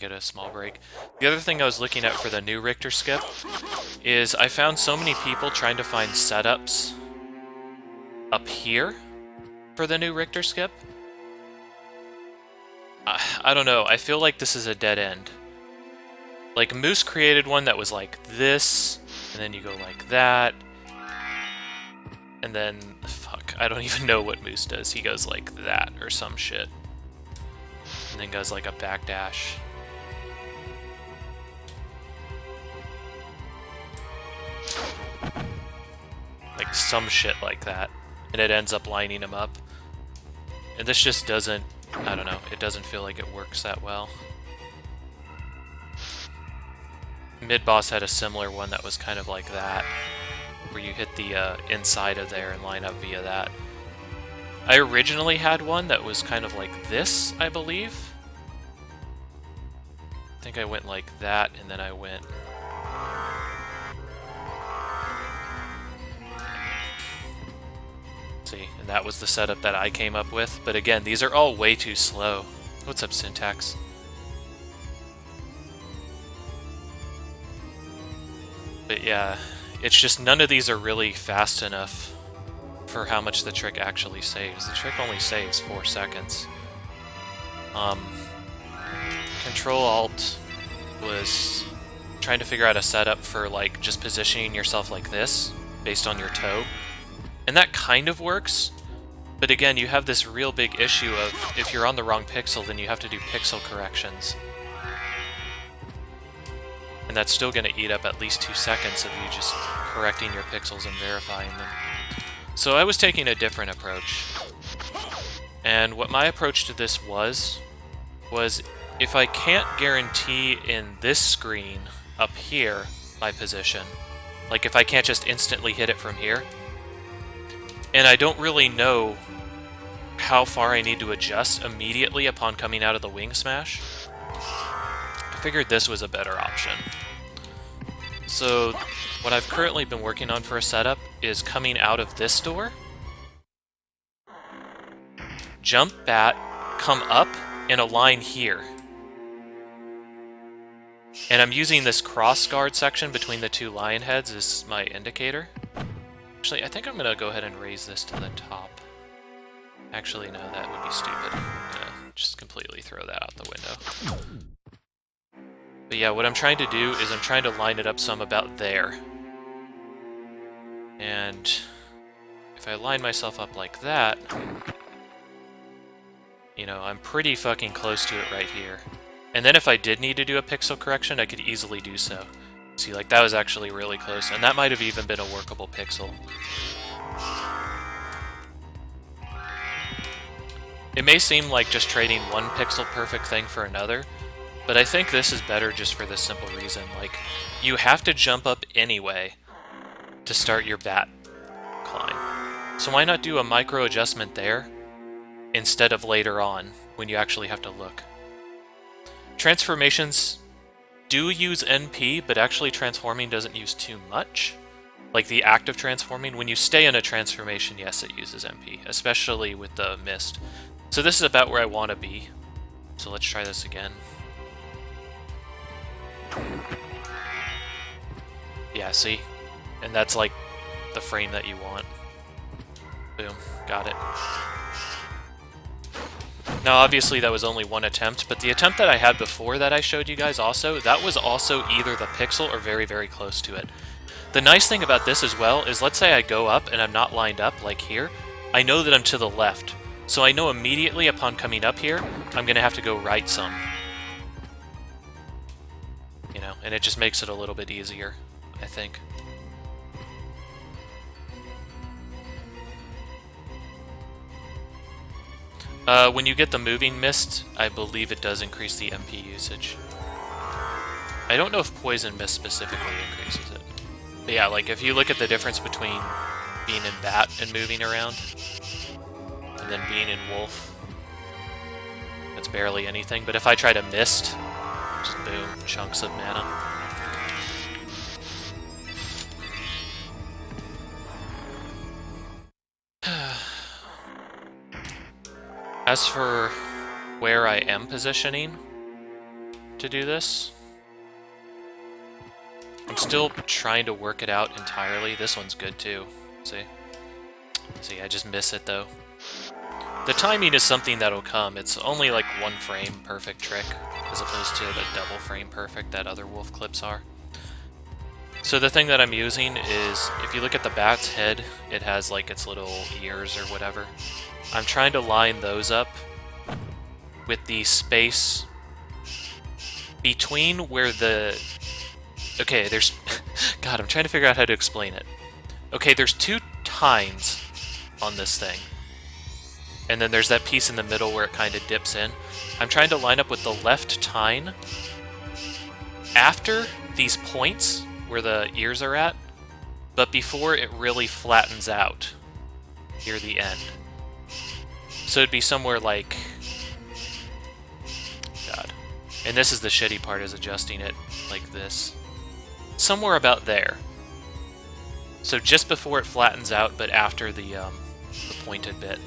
get a small break. The other thing I was looking at for the new Richter skip is I found so many people trying to find setups up here for the new Richter skip. I don't know, I feel like this is a dead end. Like, Moose created one that was like this, and then you go like that, and then, fuck, I don't even know what Moose does. He goes like that or some shit. And then goes like a backdash. Like some shit like that. And it ends up lining him up. And this just doesn't, I don't know, it doesn't feel like it works that well. Mid-boss had a similar one that was kind of like that, where you hit the inside of there and line up via that. I originally had one that was kind of like this, I believe. I think I went like that, and then I went... See, and that was the setup that I came up with. But again, these are all way too slow. What's up, Syntax? But yeah, it's just none of these are really fast enough for how much the trick actually saves. The trick only saves 4 seconds. Control-Alt was trying to figure out a setup for like just positioning yourself like this, based on your toe. And that kind of works, but again, you have this real big issue of if you're on the wrong pixel, then you have to do pixel corrections. And that's still going to eat up at least 2 seconds of you just correcting your pixels and verifying them. So I was taking a different approach. And what my approach to this was if I can't guarantee in this screen up here my position, like if I can't just instantly hit it from here, and I don't really know how far I need to adjust immediately upon coming out of the wing smash, I figured this was a better option. So what I've currently been working on for a setup is coming out of this door, jump bat, come up, and align here. And I'm using this cross guard section between the two lion heads as my indicator. Actually, I think I'm going to go ahead and raise this to the top. Actually, no, that would be stupid. I'm going to just completely throw that out the window. But yeah, what I'm trying to do is I'm trying to line it up so I'm about there. And if I line myself up like that, you know, I'm pretty fucking close to it right here. And then if I did need to do a pixel correction, I could easily do so. See, like, that was actually really close, and that might have even been a workable pixel. It may seem like just trading one pixel perfect thing for another, but I think this is better just for this simple reason. Like, you have to jump up anyway to start your bat climb. So why not do a micro adjustment there instead of later on when you actually have to look? Transformations do use NP, but actually transforming doesn't use too much. Like the act of transforming, when you stay in a transformation, yes, it uses NP, especially with the mist. So this is about where I want to be. So let's try this again. Yeah, see? And that's like the frame that you want. Boom, got it. Now, obviously, that was only one attempt, but the attempt that I had before that I showed you guys also, that was also either the pixel or very, very close to it. The nice thing about this as well is, let's say I go up and I'm not lined up, like here, I know that I'm to the left. So I know immediately upon coming up here, I'm going to have to go right some. You know, and it just makes it a little bit easier, I think. When you get the moving mist, I believe it does increase the MP usage. I don't know if Poison Mist specifically increases it. But yeah, like if you look at the difference between being in Bat and moving around, and then being in Wolf, it's barely anything. But if I try to Mist, just boom, chunks of mana. As for where I am positioning, to do this. I'm still trying to work it out entirely. This one's good too. See? See, I just miss it though. The timing is something that'll come. It's only like 1 frame perfect trick, as opposed to the double frame perfect that other wolf clips are. So the thing that I'm using is, if you look at the bat's head, it has like its little ears or whatever. I'm trying to line those up with the space between where the... Okay, there's... God, I'm trying to figure out how to explain it. Okay, there's 2 tines on this thing. And then there's that piece in the middle where it kind of dips in. I'm trying to line up with the left tine after these points where the ears are at, but before it really flattens out near the end. So it'd be somewhere like... God. And this is the shitty part, is adjusting it like this. Somewhere about there. So just before it flattens out, but after the pointed bit.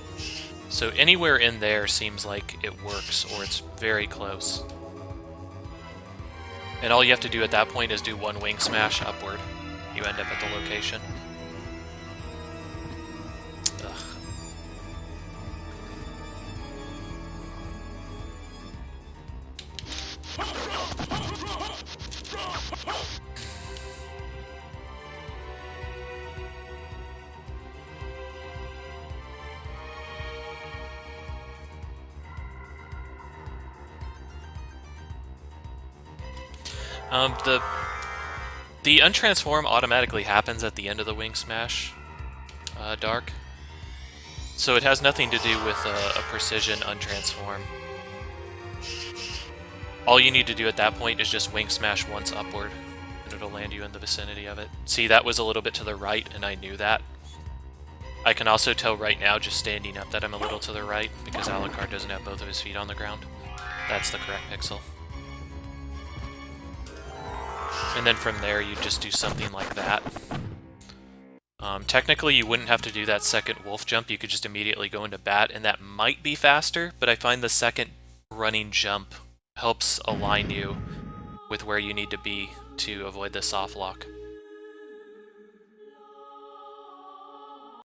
So anywhere in there seems like it works, or it's very close. And all you have to do at that point is do 1 wing smash upward. You end up at the location. Ugh. The untransform automatically happens at the end of the wing smash, Dark. So it has nothing to do with a precision untransform. All you need to do at that point is just wing smash once upward, and it'll land you in the vicinity of it. See, that was a little bit to the right, and I knew that. I can also tell right now, just standing up, that I'm a little to the right, because Alucard doesn't have both of his feet on the ground. That's the correct pixel. And then from there, you just do something like that. Technically, you wouldn't have to do that second wolf jump. You could just immediately go into bat, and that might be faster, but I find the second running jump helps align you with where you need to be to avoid the soft lock.